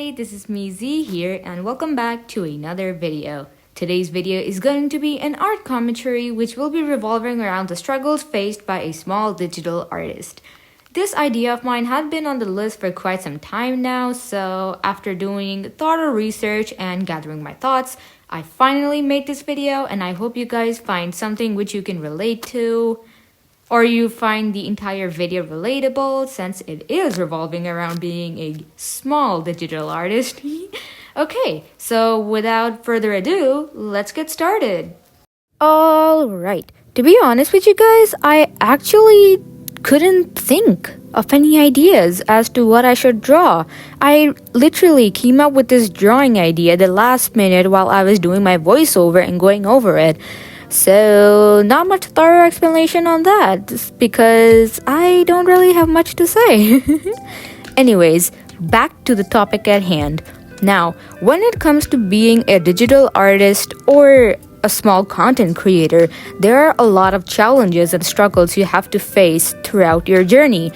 everybody, this is me Z here and welcome back to another video. Today's video is going to be an art commentary which will be revolving around the struggles faced by a small digital artist. This idea of mine had been on the list for quite some time now, so after doing thorough research and gathering my thoughts, I finally made this video and I hope you guys find something which you can relate to. Or you find the entire video relatable since it is revolving around being a small digital artist. Okay, so without further ado, let's get started. Alright, to be honest with you guys, I actually couldn't think of any ideas as to what I should draw. I literally came up with this drawing idea the last minute while I was doing my voiceover and going over it. So, not much thorough explanation on that because I don't really have much to say. Anyways, back to the topic at hand. Now, when it comes to being a digital artist or a small content creator, there are a lot of challenges and struggles you have to face throughout your journey.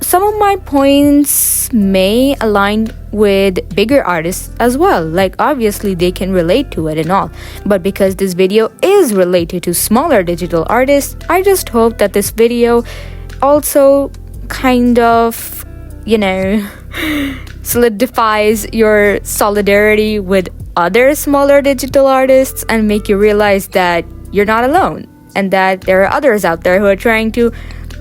Some of my points may align with bigger artists as well, like obviously they can relate to it and all, but because this video is related to smaller digital artists, I just hope that this video also kind of, solidifies your solidarity with other smaller digital artists and make you realize that you're not alone and that there are others out there who are trying to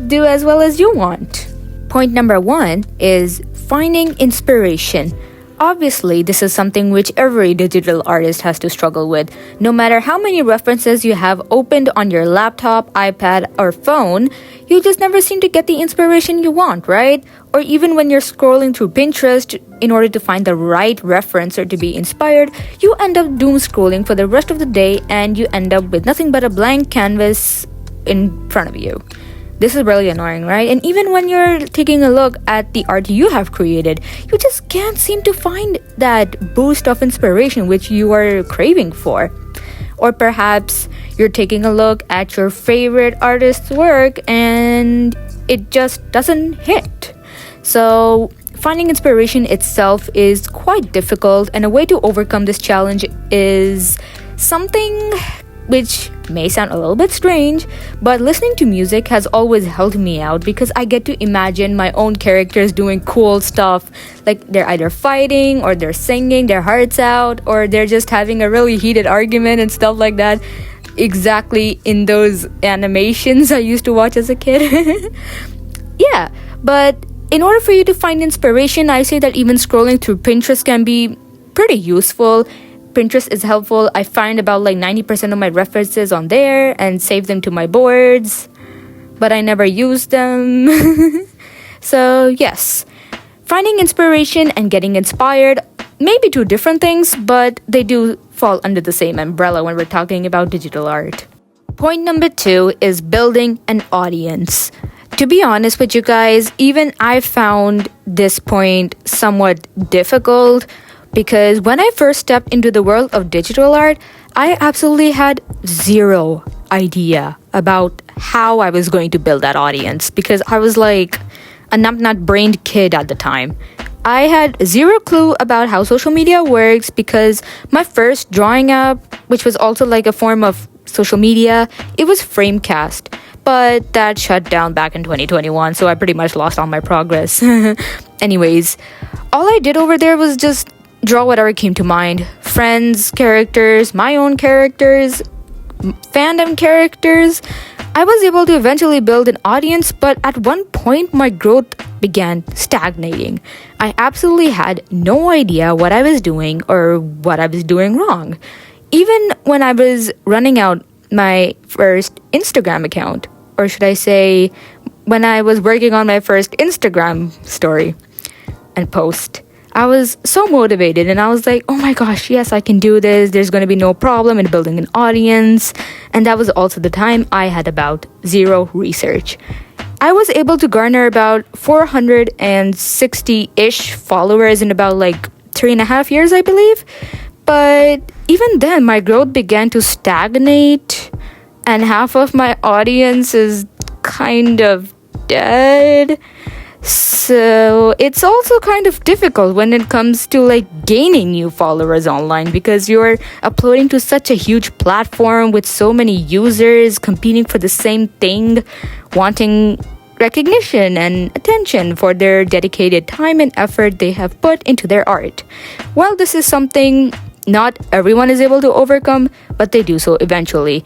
do as well as you want. Point number 1 is finding inspiration. Obviously, this is something which every digital artist has to struggle with. No matter how many references you have opened on your laptop, iPad, or phone, you just never seem to get the inspiration you want, right? Or even when you're scrolling through Pinterest in order to find the right reference or to be inspired, you end up doom scrolling for the rest of the day and you end up with nothing but a blank canvas in front of you. This is really annoying, right? And even when you're taking a look at the art you have created, you just can't seem to find that boost of inspiration which you are craving for. Or perhaps you're taking a look at your favorite artist's work and it just doesn't hit. So finding inspiration itself is quite difficult, and a way to overcome this challenge is something which may sound a little bit strange, but listening to music has always helped me out because I get to imagine my own characters doing cool stuff, like they're either fighting or they're singing their hearts out or they're just having a really heated argument and stuff like that, exactly in those animations I used to watch as a kid. Yeah, but in order for you to find inspiration, I say that even scrolling through Pinterest can be pretty useful. Pinterest is helpful. I find about 90% of my references on there and save them to my boards, but I never use them. So yes, finding inspiration and getting inspired may be two different things, but they do fall under the same umbrella when we're talking about digital art. Point number 2 is building an audience. To be honest with you guys, even I found this point somewhat difficult, because when I first stepped into the world of digital art, I absolutely had zero idea about how I was going to build that audience because I was like a numbnut-brained kid at the time. I had zero clue about how social media works because my first drawing app, which was also like a form of social media, it was Framecast. But that shut down back in 2021, so I pretty much lost all my progress. Anyways, all I did over there was just draw whatever came to mind. Friends, characters, my own characters, fandom characters. I was able to eventually build an audience, but at one point my growth began stagnating. I absolutely had no idea what I was doing or what I was doing wrong. Even when I was running out my first Instagram account, or should I say, when I was working on my first Instagram story and post, I was so motivated and I was like, oh my gosh, yes, I can do this. There's going to be no problem in building an audience. And that was also the time I had about zero research. I was able to garner about 460-ish followers in about 3.5 years, I believe. But even then, my growth began to stagnate and half of my audience is kind of dead. So it's also kind of difficult when it comes to like gaining new followers online, because you're uploading to such a huge platform with so many users competing for the same thing, wanting recognition and attention for their dedicated time and effort they have put into their art. Well, this is something not everyone is able to overcome, but they do so eventually.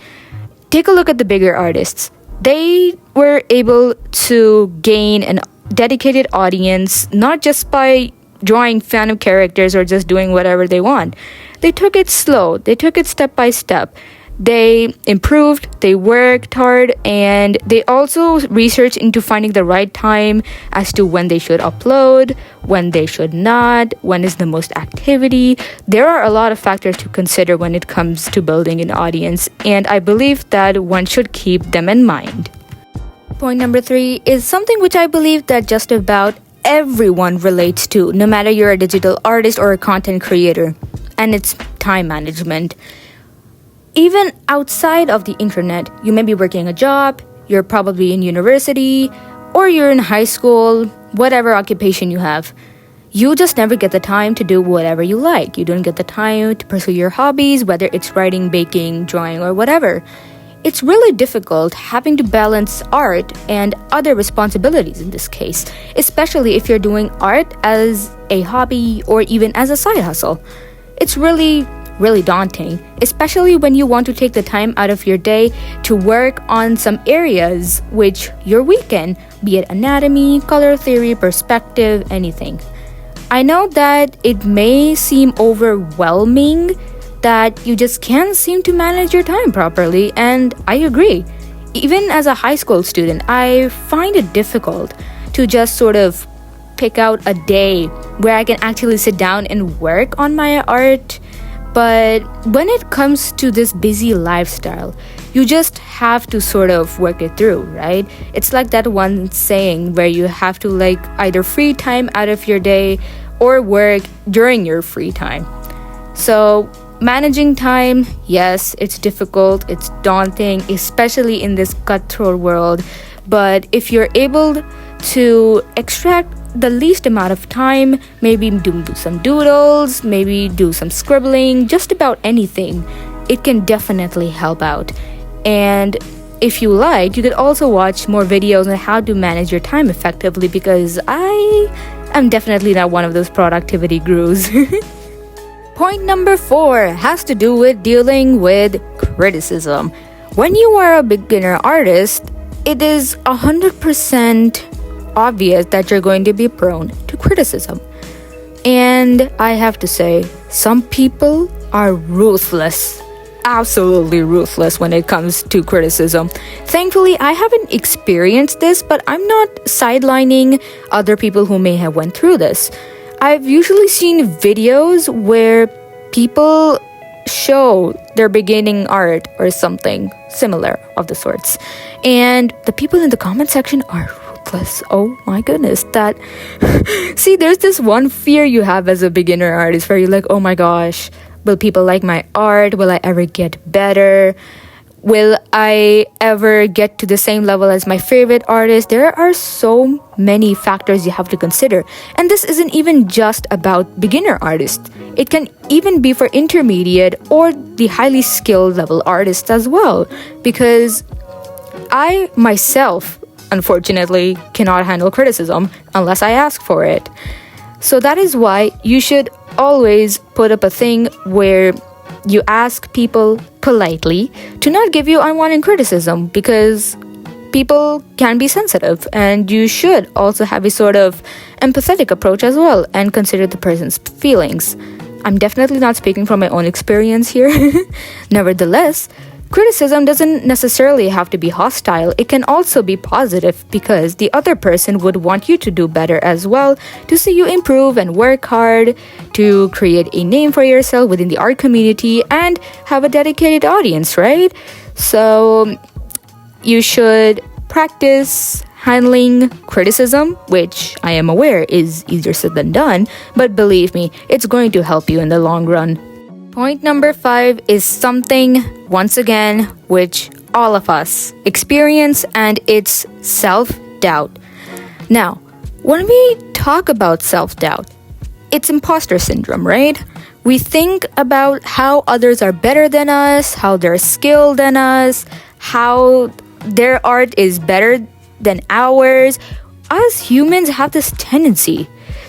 Take a look at the bigger artists. They were able to gain an dedicated audience not just by drawing fan characters or just doing whatever they want. They took it slow, they took it step by step. They improved, they worked hard, and they also researched into finding the right time as to when they should upload, when they should not, when is the most activity. There are a lot of factors to consider when it comes to building an audience, and I believe that one should keep them in mind. Point number 3 is something which I believe that just about everyone relates to, no matter you're a digital artist or a content creator, and it's time management. Even outside of the internet, you may be working a job, you're probably in university, or you're in high school, whatever occupation you have. You just never get the time to do whatever you like. You don't get the time to pursue your hobbies, whether it's writing, baking, drawing, or whatever. It's really difficult having to balance art and other responsibilities in this case, especially if you're doing art as a hobby or even as a side hustle. It's really daunting, especially when you want to take the time out of your day to work on some areas which you're weak in, be it anatomy, color theory, perspective, anything. I know that it may seem overwhelming, that you just can't seem to manage your time properly, and I agree. Even as a high school student, I find it difficult to just sort of pick out a day where I can actually sit down and work on my art. But when it comes to this busy lifestyle, you just have to sort of work it through, right? It's like that one saying where you have to like either free time out of your day or work during your free time. So managing time, yes, it's difficult, it's daunting, especially in this cutthroat world. But if you're able to extract the least amount of time, maybe do some doodles, maybe do some scribbling, just about anything, it can definitely help out. And if you like, you could also watch more videos on how to manage your time effectively, because I am definitely not one of those productivity gurus. Point number 4 has to do with dealing with criticism. When you are a beginner artist, it is 100% obvious that you're going to be prone to criticism. And I have to say, some people are ruthless, absolutely ruthless when it comes to criticism. Thankfully, I haven't experienced this, but I'm not sidelining other people who may have went through this. I've usually seen videos where people show their beginning art or something similar of the sorts, and the people in the comment section are ruthless. Oh my goodness, that see, there's this one fear you have as a beginner artist where you're like, oh my gosh, will people like my art? Will I ever get better? Will I ever get to the same level as my favorite artist? There are so many factors you have to consider. And this isn't even just about beginner artists. It can even be for intermediate or the highly skilled level artists as well. Because I myself, unfortunately, cannot handle criticism unless I ask for it. So that is why you should always put up a thing where you ask people politely to not give you unwanted criticism, because people can be sensitive, and you should also have a sort of empathetic approach as well and consider the person's feelings. I'm definitely not speaking from my own experience here. Nevertheless, criticism doesn't necessarily have to be hostile. It can also be positive, because the other person would want you to do better as well, to see you improve and work hard, to create a name for yourself within the art community and have a dedicated audience, right? So you should practice handling criticism, which I am aware is easier said than done, but believe me, it's going to help you in the long run. Point number 5 is something, once again, which all of us experience, and it's self-doubt. Now, When we talk about self-doubt, it's imposter syndrome, right? We think about how others are better than us, how they're skilled than us, how their art is better than ours. Us humans have this tendency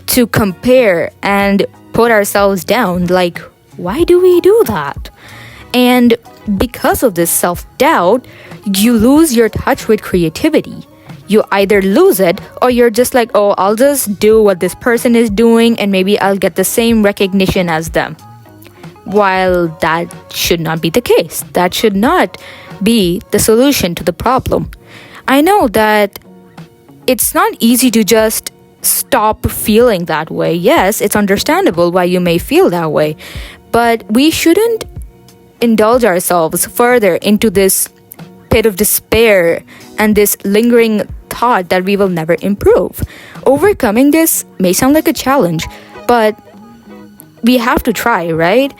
to compare and put ourselves down. Like, why do we do that? And because of this self-doubt, you lose your touch with creativity. You either lose it or you're just like, oh, I'll just do what this person is doing and maybe I'll get the same recognition as them. While that should not be the case. That should not be the solution to the problem. I know that it's not easy to just stop feeling that way. Yes, it's understandable why you may feel that way. But we shouldn't indulge ourselves further into this pit of despair and this lingering thought that we will never improve. Overcoming this may sound like a challenge, but we have to try, right?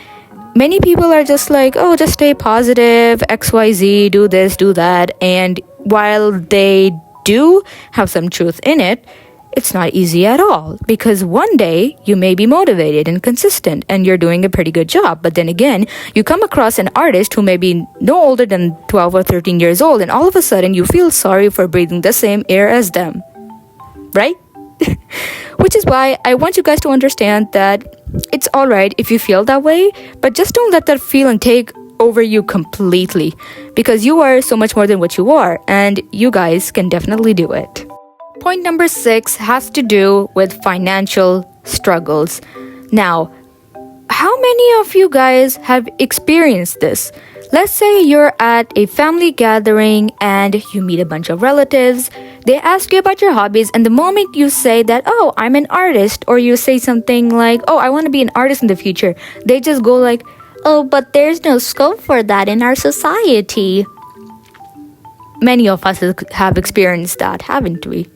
Many people are just like, oh, just stay positive, XYZ, do this, do that. And while they do have some truth in it, it's not easy at all, because one day you may be motivated and consistent and you're doing a pretty good job. But then again, you come across an artist who may be no older than 12 or 13 years old, and all of a sudden you feel sorry for breathing the same air as them, right? Which is why I want you guys to understand that it's alright if you feel that way, but just don't let that feeling take over you completely, because you are so much more than what you are, and you guys can definitely do it. Point number 6 has to do with financial struggles. Now, how many of you guys have experienced this? Let's say you're at a family gathering and you meet a bunch of relatives. They ask you about your hobbies, and the moment you say that, oh, I'm an artist, or you say something like, oh, I want to be an artist in the future, they just go like, oh, but there's no scope for that in our society. Many of us have experienced that, haven't we?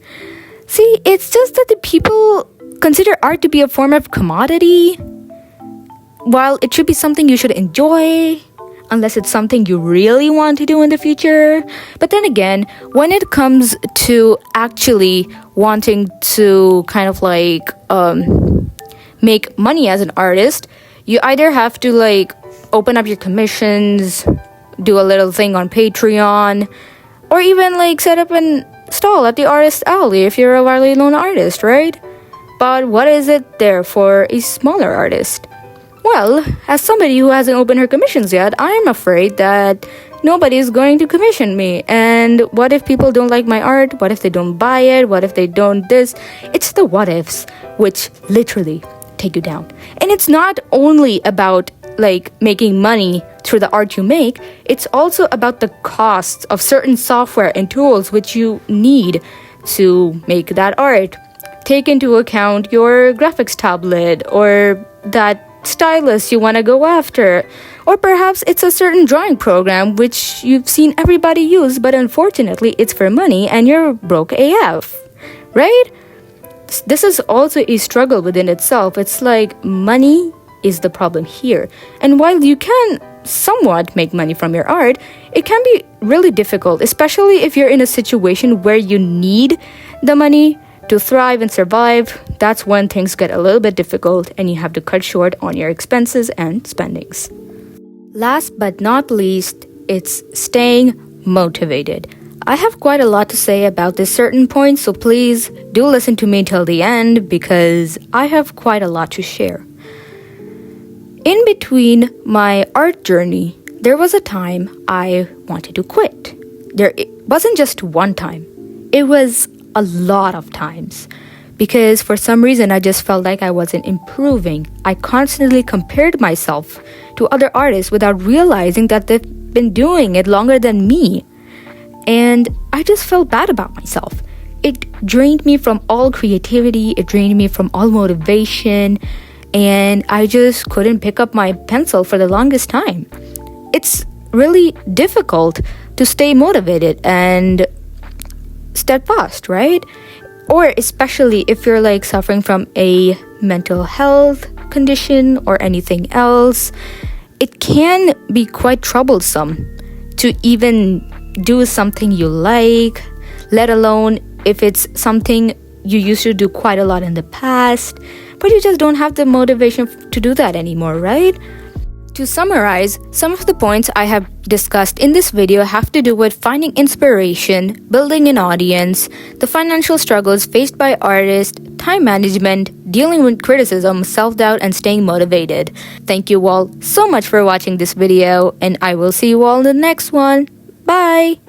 See, it's just that the people consider art to be a form of commodity, while it should be something you should enjoy, unless it's something you really want to do in the future. But then again, when it comes to actually wanting to kind of like make money as an artist, you either have to like open up your commissions, do a little thing on Patreon, or even like set up an stall at the artist alley if you're a widely known artist, right? But what is it there for a smaller artist? Well, as somebody who hasn't opened her commissions yet, I'm afraid that nobody's going to commission me. And what if people don't like my art? What if they don't buy it? What if they don't this? It's the what ifs which literally take you down. And it's not only about like making money through the art you make, it's also about the costs of certain software and tools which you need to make that art. Take into account your graphics tablet or that stylus you want to go after, or perhaps it's a certain drawing program which you've seen everybody use, but unfortunately it's for money and you're broke AF, right? This is also a struggle within itself. It's like money is the problem here. And while you can somewhat make money from your art, it can be really difficult, especially if you're in a situation where you need the money to thrive and survive. That's when things get a little bit difficult and you have to cut short on your expenses and spendings. Last but not least, it's staying motivated. I have quite a lot to say about this certain point, so please do listen to me till the end because I have quite a lot to share. In between my art journey, there was a time I wanted to quit. It wasn't just one time. It was a lot of times. Because for some reason, I just felt like I wasn't improving. I constantly compared myself to other artists without realizing that they've been doing it longer than me. And I just felt bad about myself. It drained me from all creativity. It drained me from all motivation. And I just couldn't pick up my pencil for the longest time. It's really difficult to stay motivated and steadfast, right? Or especially if you're like suffering from a mental health condition or anything else, it can be quite troublesome to even do something you like, let alone if it's something you used to do quite a lot in the past, but you just don't have the motivation to do that anymore, right? To summarize, some of the points I have discussed in this video have to do with finding inspiration, building an audience, the financial struggles faced by artists, time management, dealing with criticism, self-doubt, and staying motivated. Thank you all so much for watching this video, and I will see you all in the next one. Bye!